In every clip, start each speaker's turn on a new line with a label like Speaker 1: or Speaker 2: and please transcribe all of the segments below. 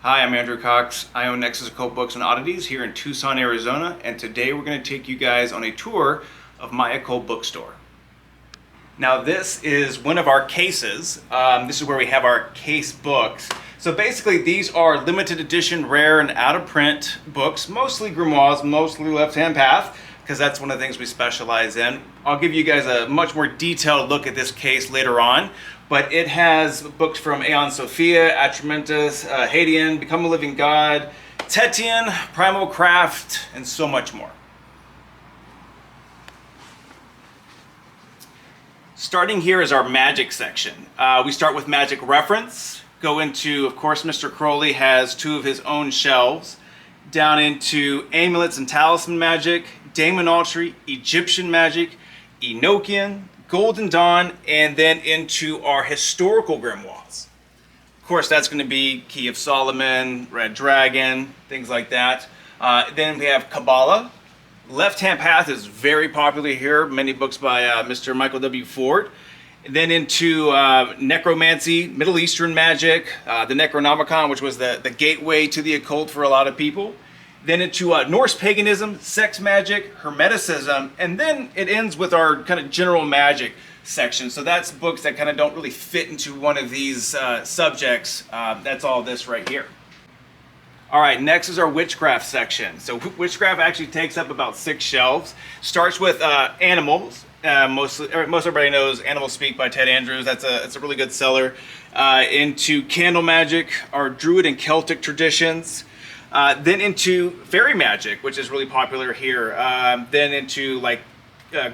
Speaker 1: Hi, I'm Andrew Cox. I own Nexus Occult Books and Oddities here in Tucson, Arizona, and today we're going to take you guys on a tour of my occult bookstore. Now this is one of our cases. This is where we have our case books. So basically these are limited edition, rare, and out of print books, mostly grimoires, mostly left-hand path, because that's one of the things we specialize in. I'll give you guys a much more detailed look at this case later on. But it has books from Aeon Sophia, Atramentus, Hadean, Become a Living God, Tetian, Primal Craft, and so much more. Starting here is our magic section. We start with magic reference, go into, of course, Mr. Crowley has two of his own shelves, down into amulets and talisman magic, demonology, Egyptian magic, Enochian, Golden Dawn, and then into our historical grimoires. Of course, that's going to be Key of Solomon, Red Dragon, things like that. Then we have Kabbalah. Left-hand path is very popular here. Many books by Mr. Michael W. Ford. And then into necromancy, Middle Eastern magic, the Necronomicon, which was the gateway to the occult for a lot of people. Then into Norse paganism, sex magic, hermeticism, and then it ends with our kind of general magic section. So that's books that kind of don't really fit into one of these subjects. That's all this right here. All right, next is our witchcraft section. So witchcraft actually takes up about 6 shelves. Starts with animals. Most everybody knows Animal Speak by Ted Andrews. That's a really good seller. Into candle magic, our Druid and Celtic traditions. Then into fairy magic, which is really popular here. Then into like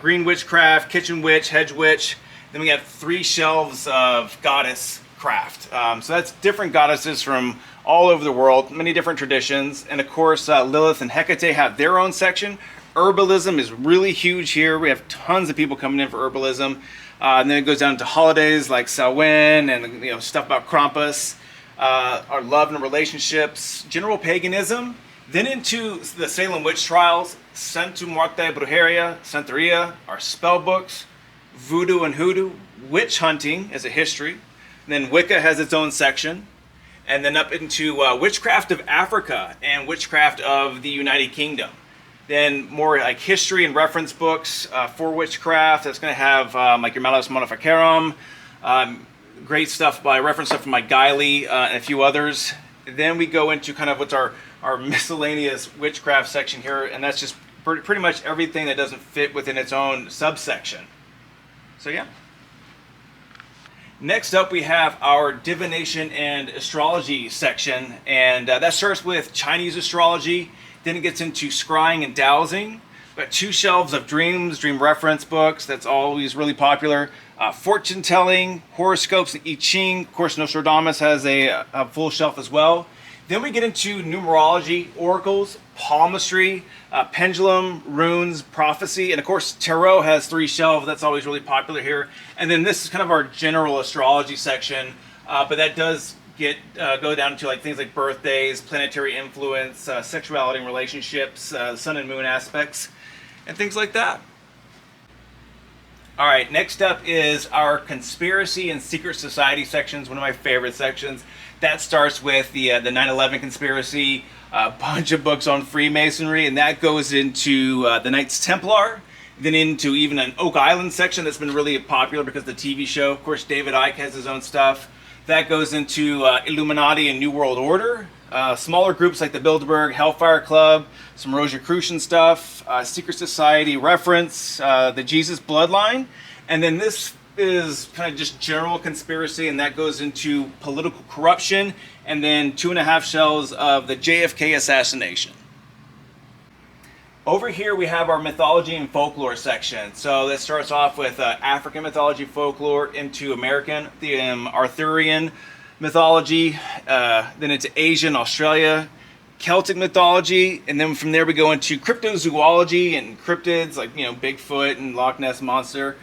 Speaker 1: green witchcraft, kitchen witch, hedge witch. Then we have 3 shelves of goddess craft. So that's different goddesses from all over the world, many different traditions. And of course, Lilith and Hecate have their own section. Herbalism is really huge here. We have tons of people coming in for herbalism. And then it goes down to holidays like Samhain and stuff about Krampus. Our love and relationships, general paganism, then into the Salem witch trials, Santu Muerte Brujeria, Santeria, our spell books, voodoo and hoodoo, witch hunting as a history, and then Wicca has its own section, and then up into witchcraft of Africa and witchcraft of the United Kingdom. Then more like history and reference books for witchcraft. That's going to have like your Malleus Maleficarum, great stuff by reference stuff from Mike Guiley and a few others. Then we go into kind of what's our miscellaneous witchcraft section here, and that's just pretty much everything that doesn't fit within its own subsection. So yeah. Next up we have our Divination and Astrology section, and that starts with Chinese astrology. Then it gets into scrying and dowsing. We've got 2 shelves of dreams, dream reference books. That's always really popular. Fortune telling, horoscopes, and I Ching. Of course, Nostradamus has a full shelf as well. Then we get into numerology, oracles, palmistry, pendulum, runes, prophecy, and of course, tarot has 3 shelves. That's always really popular here. And then this is kind of our general astrology section, but that does go down to like things like birthdays, planetary influence, sexuality and relationships, sun and moon aspects, and things like that. All right, next up is our Conspiracy and Secret Society sections, one of my favorite sections. That starts with the 9/11 conspiracy, a bunch of books on Freemasonry, and that goes into the Knights Templar, then into even an Oak Island section that's been really popular because of the TV show. Of course, David Icke has his own stuff. That goes into Illuminati and New World Order. Smaller groups like the Bilderberg Hellfire Club, some Rosicrucian stuff, Secret Society reference, the Jesus Bloodline, and then this is kind of just general conspiracy, and that goes into political corruption, and then 2.5 shelves of the JFK assassination. Over here we have our Mythology and Folklore section. So that starts off with African mythology, folklore, into American, the Arthurian mythology, then into Asian, Australia, Celtic mythology, and then from there we go into cryptozoology and cryptids like Bigfoot and Loch Ness Monster.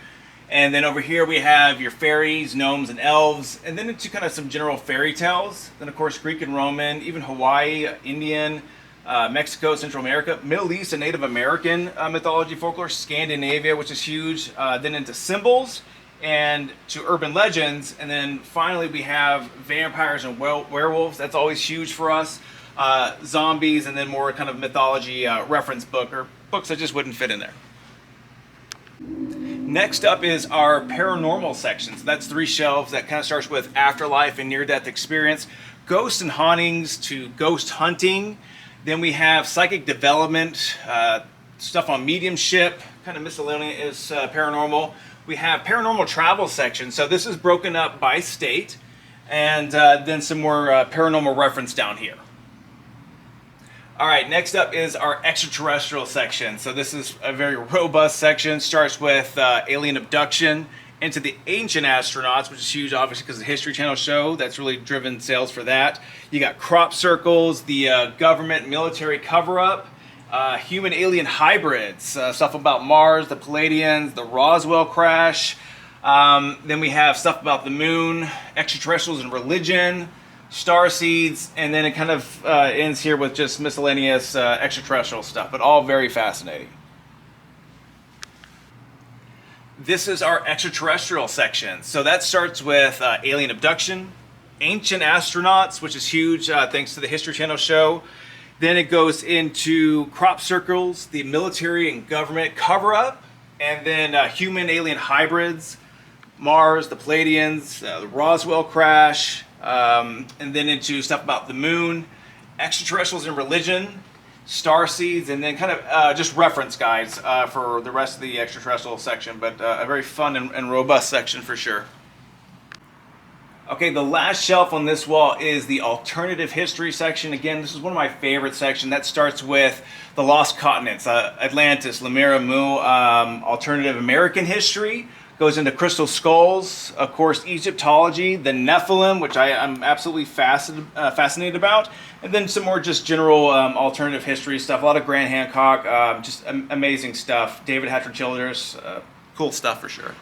Speaker 1: And then over here we have your fairies, gnomes, and elves, and then into kind of some general fairy tales. Then of course Greek and Roman, even Hawaii, Indian, Mexico, Central America, Middle East and Native American mythology, folklore, Scandinavia, which is huge. Then into symbols, and to urban legends, and then finally we have vampires and werewolves. That's always huge for us. Zombies, and then more kind of mythology reference book, or books that just wouldn't fit in there. Next up is our paranormal section. So that's 3 shelves that kind of starts with afterlife and near-death experience, ghosts and hauntings to ghost hunting. Then we have psychic development, stuff on mediumship, kind of miscellaneous paranormal. We have paranormal travel section. So this is broken up by state, and then some more paranormal reference down here. All right, next up is our extraterrestrial section. So this is a very robust section. Starts with alien abduction into the ancient astronauts, which is huge, obviously, because the History Channel show. That's really driven sales for that. You got crop circles, the government military cover-up, human-alien hybrids, stuff about Mars, the Palladians, the Roswell crash. Then we have stuff about the moon, extraterrestrials and religion, star seeds, and then it kind of ends here with just miscellaneous extraterrestrial stuff, but all very fascinating. This is our extraterrestrial section. So that starts with alien abduction, ancient astronauts, which is huge thanks to the History Channel show. Then it goes into crop circles, the military and government cover-up, and then human-alien hybrids, Mars, the Palladians, the Roswell crash, and then into stuff about the moon, extraterrestrials and religion, star seeds, and then kind of just reference guides for the rest of the extraterrestrial section, but a very fun and robust section for sure. Okay, the last shelf on this wall is the alternative history section. Again, this is one of my favorite sections. That starts with the lost continents, Atlantis, Lemurria, Mu, alternative American history. Goes into crystal skulls, of course, Egyptology, the Nephilim, which I'm absolutely fascinated about, and then some more just general alternative history stuff. A lot of Grant Hancock, just amazing stuff. David Hatcher Childers, cool stuff for sure.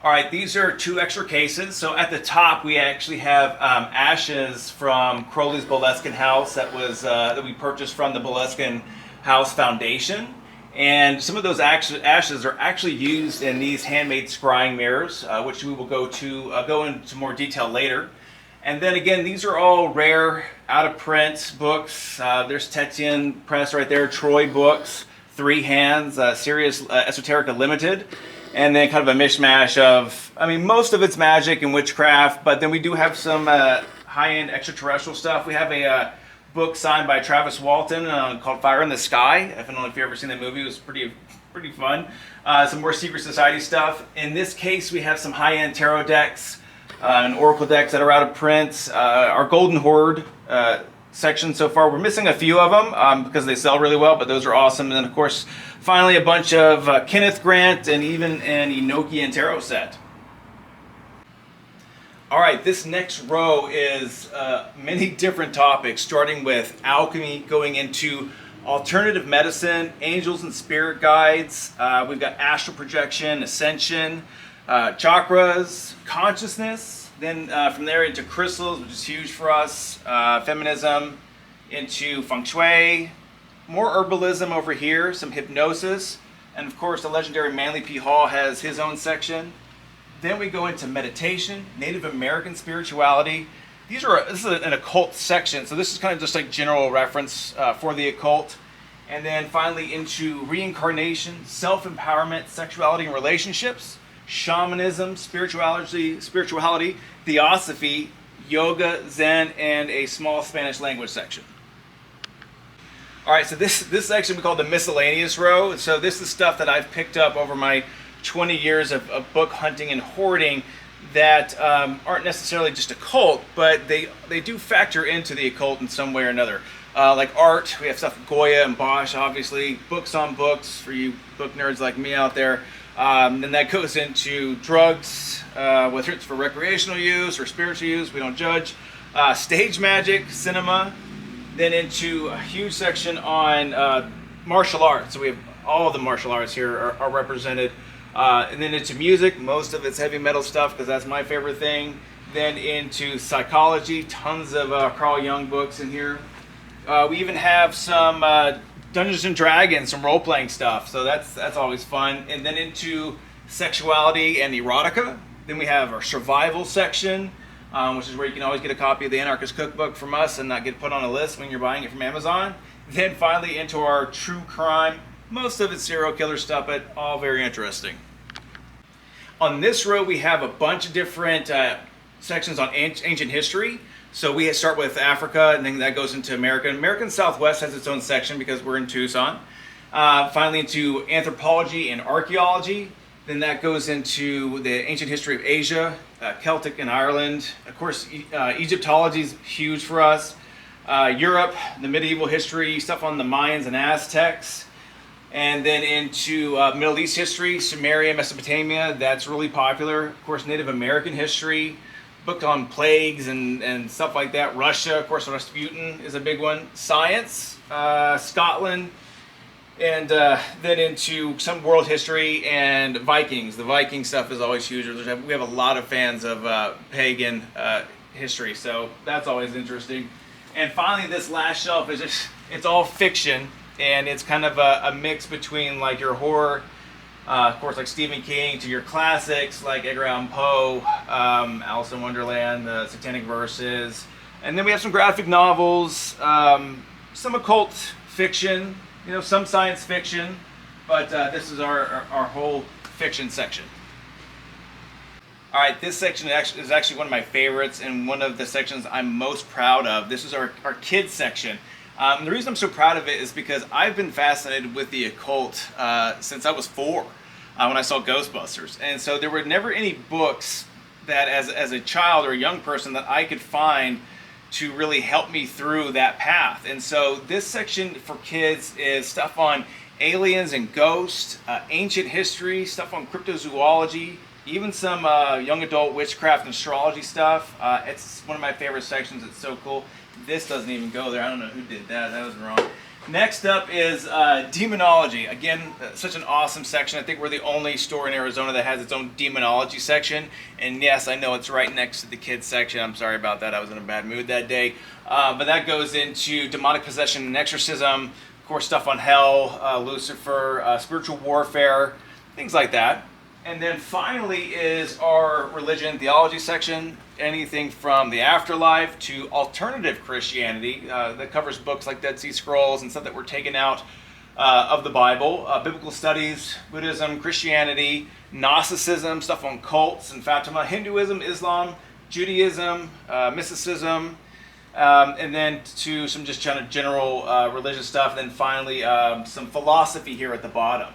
Speaker 1: All right, these are 2 extra cases. So at the top, we actually have ashes from Crowley's Boleskine house that we purchased from the Boleskine House Foundation. And some of those ashes are actually used in these handmade scrying mirrors, which we will go into more detail later. And then again, these are all rare, out-of-print books. There's Tetian Press right there, Troy Books, 3 Hands, Sirius Esoterica Limited, and then kind of a mishmash of, I mean, most of it's magic and witchcraft, but then we do have some high-end extraterrestrial stuff. We have a book signed by Travis Walton called Fire in the Sky. I don't know if you've ever seen that movie. It was pretty fun. Some more secret society stuff. In this case, we have some high-end tarot decks and oracle decks that are out of print. Our Golden Horde section so far, we're missing a few of them because they sell really well, but those are awesome. And then, of course, finally a bunch of Kenneth Grant and even an Enochian tarot set. All right, this next row is many different topics, starting with alchemy, going into alternative medicine, angels and spirit guides. We've got astral projection, ascension, chakras, consciousness. Then from there into crystals, which is huge for us, feminism, into feng shui, more herbalism over here, some hypnosis, and of course the legendary Manly P. Hall has his own section. Then we go into meditation, Native American spirituality. This is an occult section, so this is kind of just like general reference for the occult. And then finally into reincarnation, self-empowerment, sexuality and relationships, shamanism, spirituality, theosophy, yoga, Zen, and a small Spanish language section. All right, so this section we call the miscellaneous row. So this is stuff that I've picked up over my 20 years of book hunting and hoarding that aren't necessarily just occult, but they do factor into the occult in some way or another. Like art, we have stuff with Goya and Bosch, obviously, books on books for you book nerds like me out there. Then that goes into drugs, whether it's for recreational use or spiritual use, we don't judge. Stage magic, cinema, then into a huge section on martial arts. So we have all the martial arts here are represented. And then into music, most of it's heavy metal stuff because that's my favorite thing. Then into psychology, tons of Carl Jung books in here. We even have some Dungeons and Dragons, some role-playing stuff, so that's always fun. And then into sexuality and erotica. Then we have our survival section, which is where you can always get a copy of the Anarchist Cookbook from us and not get put on a list when you're buying it from Amazon. Then finally into our true crime, most of it's serial killer stuff, but all very interesting. On this row we have a bunch of different sections on ancient history. So we start with Africa, and then that goes into America. American Southwest has its own section because we're in Tucson. Finally into anthropology and archaeology. Then that goes into the ancient history of Asia, Celtic and Ireland. Of course, Egyptology is huge for us. Europe, the medieval history, stuff on the Mayans and Aztecs. And then into Middle East history, Sumeria, Mesopotamia, that's really popular. Of course, Native American history, book on plagues and stuff like that. Russia, of course, Rasputin is a big one. Science, Scotland, and then into some world history and Vikings. The Viking stuff is always huge. We have a lot of fans of pagan history, so that's always interesting. And finally, this last shelf is just, it's all fiction, and it's kind of a mix between like your horror, of course, like Stephen King, to your classics like Edgar Allan Poe, Alice in Wonderland, the Satanic Verses, and then we have some graphic novels, some occult fiction, you know, some science fiction, but this is our whole fiction section. All right, this section is actually one of my favorites and one of the sections I'm most proud of. This is our kids section. The reason I'm so proud of it is because I've been fascinated with the occult since I was 4, when I saw Ghostbusters. And so there were never any books that as a child or a young person that I could find to really help me through that path. And so this section for kids is stuff on aliens and ghosts, ancient history, stuff on cryptozoology, even some young adult witchcraft and astrology stuff. It's one of my favorite sections. It's so cool. This doesn't even go there. I don't know who did that. That was wrong. Next up is demonology. Again, such an awesome section. I think we're the only store in Arizona that has its own demonology section. And yes, I know it's right next to the kids section. I'm sorry about that. I was in a bad mood that day. But that goes into demonic possession and exorcism. Of course, stuff on hell, Lucifer, spiritual warfare, things like that. And then finally is our religion and theology section. Anything from the afterlife to alternative Christianity that covers books like Dead Sea Scrolls and stuff that were taken out of the Bible. Biblical studies, Buddhism, Christianity, Gnosticism, stuff on cults and Fatima, Hinduism, Islam, Judaism, mysticism, and then to some just kind of general religious stuff. And then finally some philosophy here at the bottom.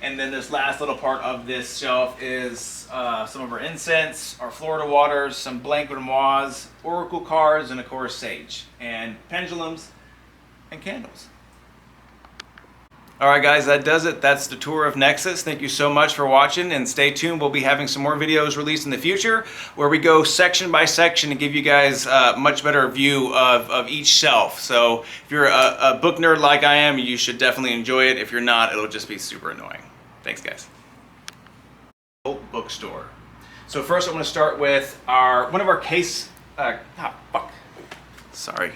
Speaker 1: And then this last little part of this shelf is some of our incense, our Florida waters, some blank grimoires, oracle cards, and of course sage, and pendulums, and candles. Alright guys, that does it. That's the tour of Nexus. Thank you so much for watching, and stay tuned. We'll be having some more videos released in the future where we go section by section to give you guys a much better view of each shelf. So if you're a book nerd like I am, you should definitely enjoy it. If you're not, it'll just be super annoying. Thanks guys. Bookstore. So first I'm going to start with one of our case... Sorry.